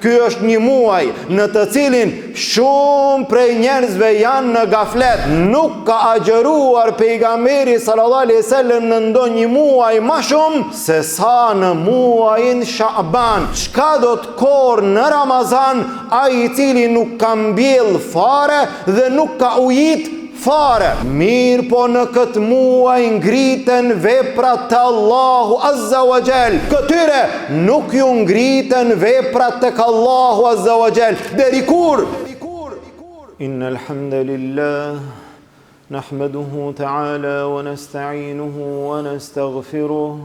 Ky është një muaj në të cilin shumë prej njerëzve janë në gaflet. Nuk ka agjëruar pejgamberi sallallahu alaihi wasallam në ndonjë muaj më shumë se sa në muajin Sha'ban. Çka do të korë në Ramazan ai i cili nuk ka mbjell fare dhe nuk ka ujit fare. Mirë po në këtë muaj ngriten veprat të Allahu Azza wa Jall. Këtyre nuk ju ngriten veprat tek Allahu Azza wa Jall. Deri kur? Innal hamdalillah nahmaduhu ta'ala wa nasta'inuhu wa nastaghfiruh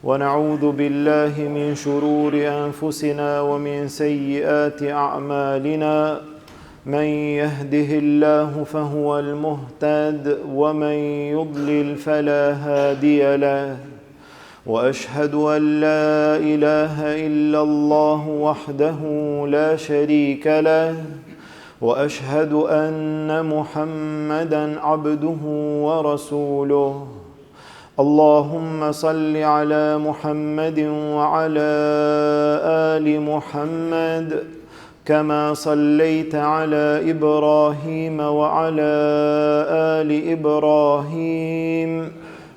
wa na'udhu billahi min shururi anfusina wa min sayyiati a'malina. من يهده الله فهو المهتد ومن يضلل فلا هادي له وأشهد أن لا إله إلا الله وحده لا شريك له وأشهد أن محمدا عبده ورسوله اللهم صل على محمد وعلى آل محمد كما صليت على إبراهيم وعلى آل إبراهيم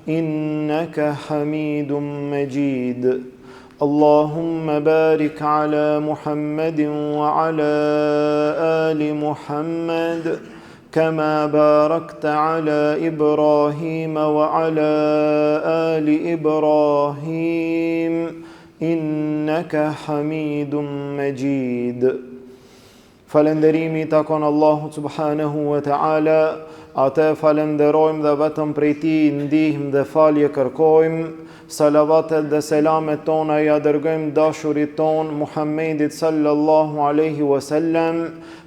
إنك حميد مجيد اللهم بارك على محمد وعلى آل محمد كما باركت على إبراهيم وعلى آل إبراهيم إنك حميد مجيد. Falënderimi takon Allahut subhanahu wa ta'ala, atë falenderojmë dhe vetëm prej tij ndihmë dhe falje kërkojmë. Salavatet dhe selamet tona ja dërgojmë dashurit ton Muhammedit sallallahu alaihi wasallam,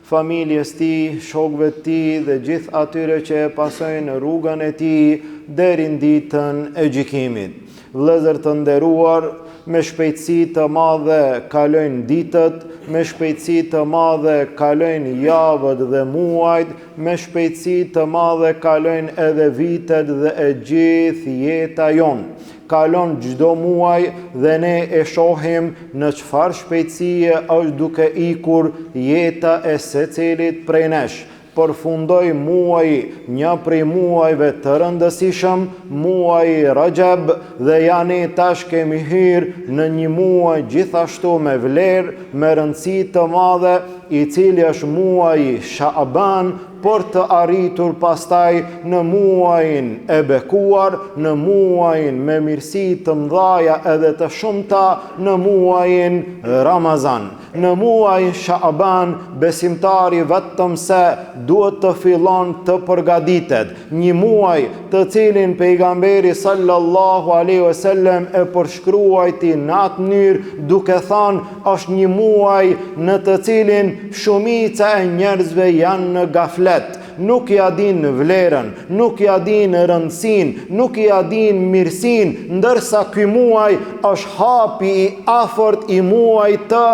familjes tij, shokëve të tij dhe gjithë atyre që e pasojnë rrugën e tij deri në ditën e gjykimit. Vëllezër të nderuar, me shpejtësi të madhe kalojnë ditët, me shpejtësi të madhe kalojnë javët dhe muajt, me shpejtësi të madhe kalojnë edhe vitet dhe e gjithë jeta jonë. Kalon çdo muaj dhe ne e shohim në çfarë shpejtësie është duke ikur jeta e secilit prej nesh. Përfundoi muaji, një prej muajve të rëndësishëm, muaji Rajab, dhe ja ne tash kemi hyrë në një muaj gjithashtu me vlerë, me rëndësi të madhe, i cili është muaji Sha'ban, por të arritur pastaj në muajin e bekuar, në muajin me mirësi të mdhaja edhe të shumta, në muajin Ramazan. Në muajin Sha'ban, besimtari vetëm se duhet të fillon të përgatitet. Një muaj të cilin pejgamberi sallallahu alaihi wasallam e përshkruajti në atë mënyrë duke thënë është një muaj në të cilin shumica e njerëzve janë në gaflet. Nuk ja din vlerën, nuk ja din rëndësinë, nuk ja din mirësinë, ndërsa ky muaj është hapi i afërt i muajit të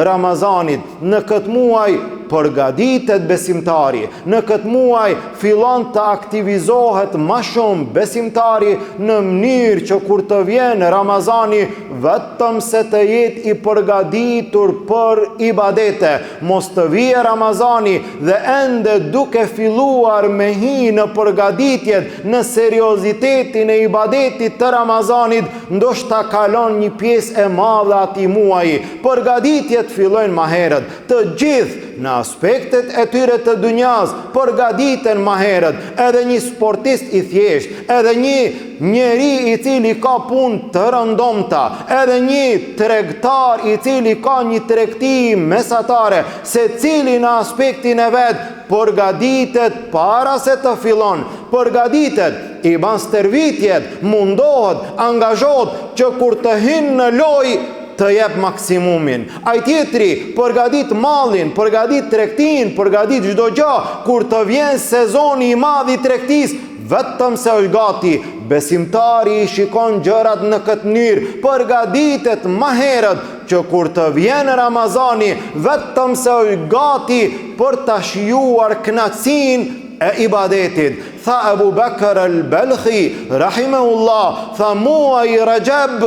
Ramazanit. Në këtë muaj përgatitet besimtari, në këtë muaj fillon të aktivizohet më shumë besimtari në mënyrë që kur të vjen Ramazani vetëm se të jetë i përgatitur për ibadete. Mos të vijë Ramazani dhe ende duke filluar me hi në përgatitjet, në seriozitetin e ibadetit të Ramazanit, ndoshta kalon një pjesë e madhe atij muaji. Përgatitjet fillojnë më herët, të gjithë në aspektet e tyre të dunjas përgatiten më herët. Edhe një sportist i thjesht, edhe një njeri i cili ka punë të rëndomta, edhe një tregtar i cili ka një tregti mesatare, secili në aspektin e vet përgatitet para se të fillon. Përgatitet, i ban stërvitjet, mundohet, angazhohet që kur të hynë në lojë të jep maksimumin. Ai tjetri përgatit mallin, përgatit tregtin, përgatit çdo gjë, kur të vjen sezoni i madh i tregtisë, vetëm se është gati. Besimtari i shikon gjërat në këtë mënyrë, përgatitet më herët që kur të vjen Ramazani, vetëm se është gati për ta shijuar kënaqësinë e ibadetit. Tha Abu Bakr al-Balkhi rahimahullah, tha muaji Rajab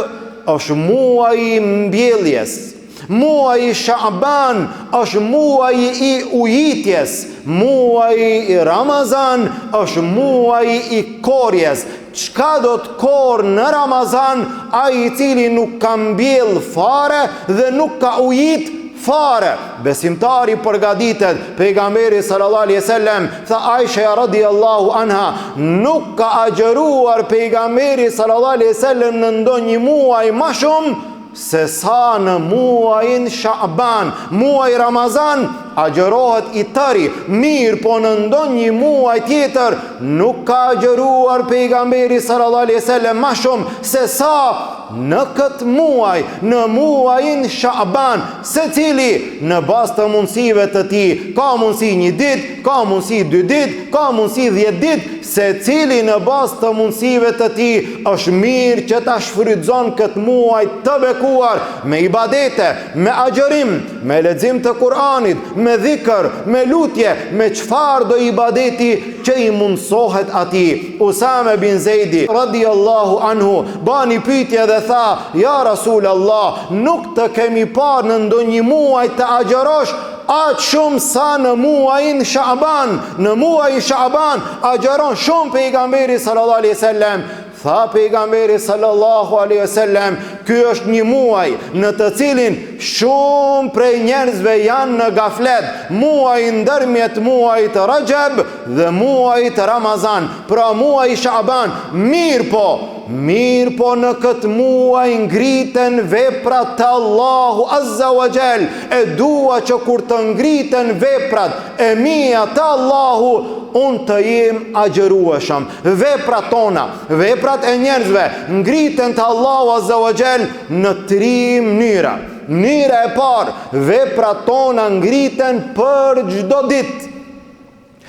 është muaji mbjelljes, Muaji Sha'ban është muaji I ujitjes. Muaji I Ramazan është muaji I korjes. Çka do të korë në Ramazan, ai I cili nuk ka mbjell fare dhe nuk ka ujit fare. Besimtari përgatitet. Pejgamberi sallallahu alaihi wasallam tha Aisha radhiyallahu anha, nuk ka agjëruar pejgamberi sallallahu alaihi wasallam në ndonjë muaj më shumë se sa në muajin Sha'ban. Muaj Ramazan agjërohet I tëri, mirë po në ndonjë muaj tjetër nuk ka agjëruar pejgamberi sallallahu alaihi wasallam më shumë se sa në këtë muaj, në muajin Sha'ban, se cili në bazë të mundësive të tij ka mundësi 1 ditë, ka mundësi 2 ditë, ka mundësi 10 ditë, se cili në bazë të mundësive të tij është mirë që ta shfrytëzon këtë muaj të bekuar me ibadete, me agjërim, me lexim të Kuranit, me dhikr, me lutje, me çfarë do ibadeti që I mundsohet atij. Usame bin Zeidi radhiyallahu anhu bani pyetje dhe tha, ja Rasul Allah, nuk të kemi parë në ndonjë muaj të agjërosh aq shumë sa në muajin Sha'ban. Në muajin Sha'ban agjeron shumë pejgamberi sallallahu alaihi wasallam. Tha pejgamberi sallallahu alaihi wasallam, ky është një muaj në të cilin shumë prej njerëzve janë në gaflet. Muaji ndërmjet muajit Rajab dhe muajit Ramazan. Pra muaji Sha'ban, mirë po në këtë muaj ngriten veprat të Allahu Azza wa Jall. E dua që kur të ngriten veprat e mia të Allahu, unë të jem agjërueshëm. Veprat tona, veprat e njerëzve ngriten të Allahu Azza wa Jall në 3 mënyra. Mënyra e parë, veprat tona ngriten për çdo ditë.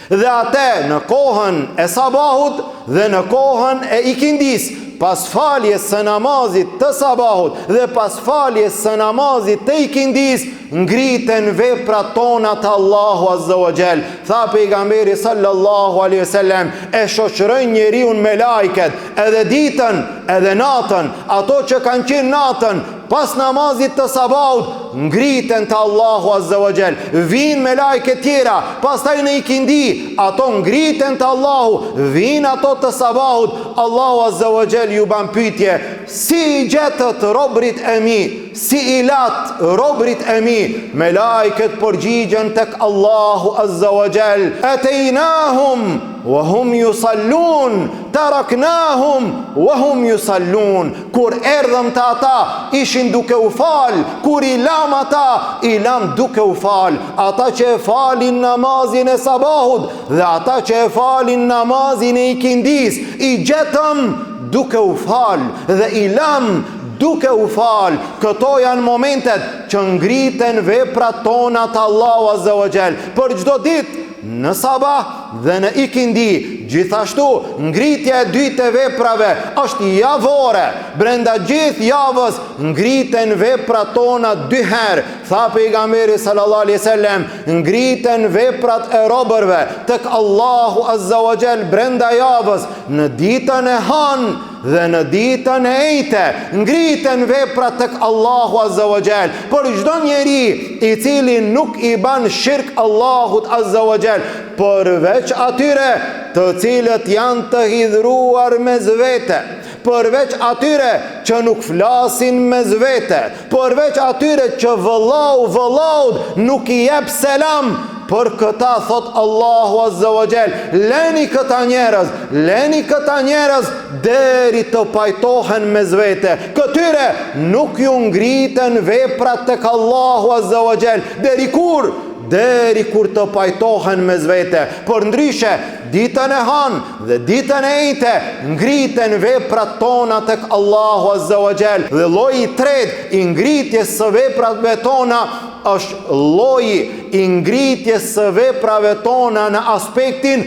Dhe atë në kohën e sabahut dhe në kohën e ikindis, pas faljes së namazit të sabahut dhe pas faljes së namazit të ikindis, ngriten veprat tona të Allahu Azza wa Jall. Tha pejgamberi sallallahu alaihi wasallam, e shoqërojnë njeriu me lajket edhe ditën edhe natën. Ato që kanë qenë natën pas namazit të sabahut ngriten të Allahu Azza wa Jall. Vinë me lajke tjera, pastaj në ikindi, ato ngriten të Allahu. Vinë ato të sabahut, Allahu Azza wa Jall ju ban pyetje, si I gjetët robrit e mi, si I lat robrit e mi. Me lajket përgjigjen tek Allahu Azza wa Jall, atejnahum wa hum yusallun, taraknahum wa hum yusallun. Kur erdhëm të ata, ishin duke u fal. Kur I lam ata, I lam duke u fal. Ata që e falin namazin e sabahut dhe ata që e falin namazin e ikindis, I gjetëm duke u fal dhe I lam duke u fal. Këto janë momentet që ngriten veprat tona të Allahu Azza wa Jall për çdo ditë në sabah dhe në ikindi. Gjithashtu ngritja e dytë e veprave është javore. Brenda gjithë javës ngriten veprat tona 2 herë. Tha pejgamberi sallallahu alaihi wasallam, ngriten veprat e robërve tek Allahu Azza wa Jall brenda javës, në ditën e hanë dhe në ditën e ejte. Ngriten veprat tek Allahu Azza wa Jall për çdo njeri I cili nuk I ban shirk Allahut Azza wa Jall, përveç atyre të cilët janë të hidhruar mes vete, përveç atyre që nuk flasin mes vete, përveç atyre që vëllaud nuk I jep selam. Për këta thot Allahu Azza wa Jall, leni këta njerëz deri të pajtohen mes vete. Këtyre nuk ju ngriten veprat tek Allahu Azza wa Jall. Deri kur? Deri kur të pajtohen mes vete. Për ndryshe, ditën e hanë dhe ditën e ejte ngriten veprat tona tek Allahu Azza wa Jall. Dhe lloji I tretë I ngritjes së veprave tona është lloji I ngritjes së veprave tona në aspektin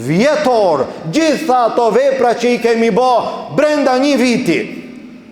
vjetor. Gjitha ato vepra që I kemi bë brenda një viti,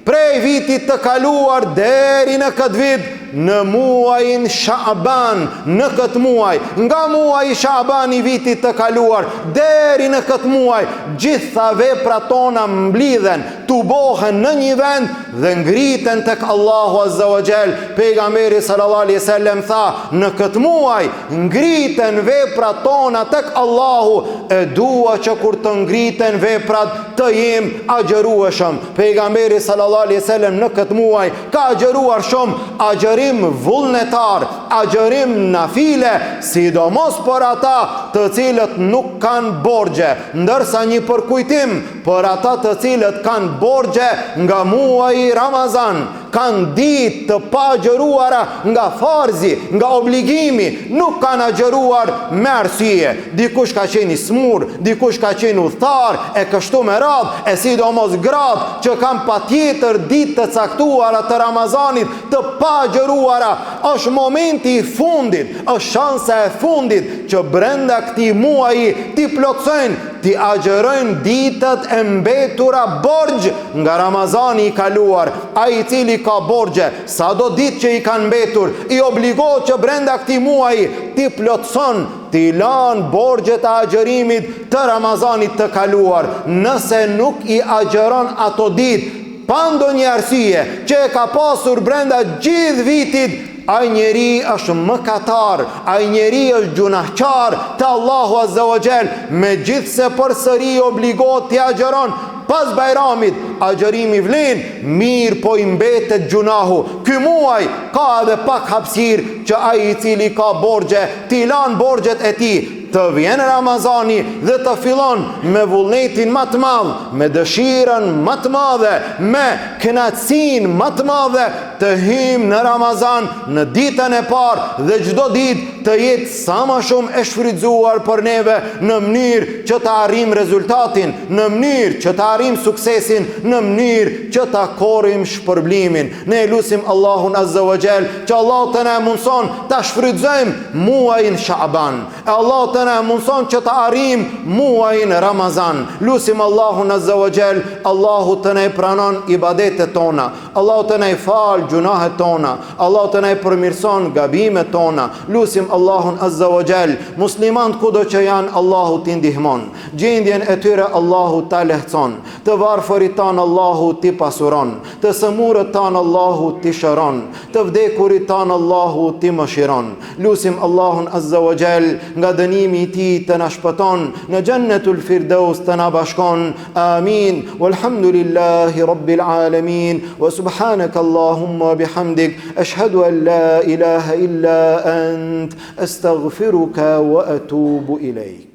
prej vitit të kaluar deri në këtë vit, në muajin Sha'ban, në këtë muaj, nga muaji Sha'ban i vitit të kaluar deri në këtë muaj, gjitha veprat tona mblidhen, tubohen në një vend dhe ngriten tek Allahu Azza wa Jall. Pejgamberi sallallahu alaihi wasallam tha, në këtë muaj ngriten veprat tona tek Allahu, e dua që kur të ngriten veprat të jem agjërueshëm. Pejgamberi sallallahu alaihi wasallam në këtë muaj ka agjëruar shumë, agjërim vullnetar, agjërim nafile, sidomos për ata të cilët nuk kanë borxhe, ndërsa një përkujtim për ata të cilët kanë borxhe nga muaji Ramazan, kanë ditë të pa agjëruara nga farzi, nga obligimi, nuk kanë agjëruar me arsye. Dikush ka qenë i smur, dikush ka qenë udhëtar, e kështu me radhë, e sidomos gratë që kanë patjetër ditë të caktuara të Ramazanit të pa agjëruara. Është momenti i fundit, është shansa e fundit që brenda këtij muaji ti plotësojnë, ti agjërojnë ditët e mbetura borxh nga Ramazani i kaluar. Ai i cili ka borxhe, sado ditë që i kanë mbetur, i obligohet që brenda këtij muaji ti plotëson, ti lan borxhet e agjërimit të Ramazanit të kaluar. Nëse nuk i agjeron ato ditë pa ndonjë arsye që e ka pasur brenda gjithë vitit, ai njeri është mëkatar, ai njeri është gjunahqar te Allahu Azza wa Jall, megjithse përsëri obligohet t'i agjeron pas Bajramit. Agjërimi vlen, mirë po i mbetet gjunahu. Ky muaj ka edhe pak hapësirë që ai i cili ka borxhe t'i lan borxhet e tij, të vjen Ramazani dhe të fillon me vullnetin më të madh, me dëshirën më të madhe, me kënaqësinë më të madhe të hyjmë në Ramazan në ditën e parë dhe çdo ditë të jetë sa më shumë e shfrytzuar për neve në mënyrë që të arrijmë rezultatin, në mënyrë që të arrijmë suksesin, në mënyrë që të korrim shpërblimin. Ne lutim Allahun Azza wa Jall që Allah të na mundson ta shfrytëzojmë muajin Sha'ban. Allah të na mundson që të arrijmë muajin Ramazan. Lutim Allahun Azza wa Jall, Allahu të na pranon ibadetet tona, Allahu të na fal gjunahet tona, Allahu të na përmirëson gabimet tona. Lutim Allahun Azza wa Jall, muslimanët kudo që janë, Allahu t'i ndihmon, gjendjen e tyre Allahu ta lehtëson, të varfërit tanë Allahu t'i pasuron, të sëmurët tanë Allahu t'i shëron, të vdekurit tanë Allahu t'i mëshiron. Lutim Allahun Azza wa Jall, nga dënimi i tij të na shpëton, në Jannatul Firdaus të na bashkon. Amin. Walhamdulillahi Rabbil alamin. Wa subhanaka Allahumma bihamdik, ashhadu an la ilaha illa ant, astaghfiruka wa atubu ilayk.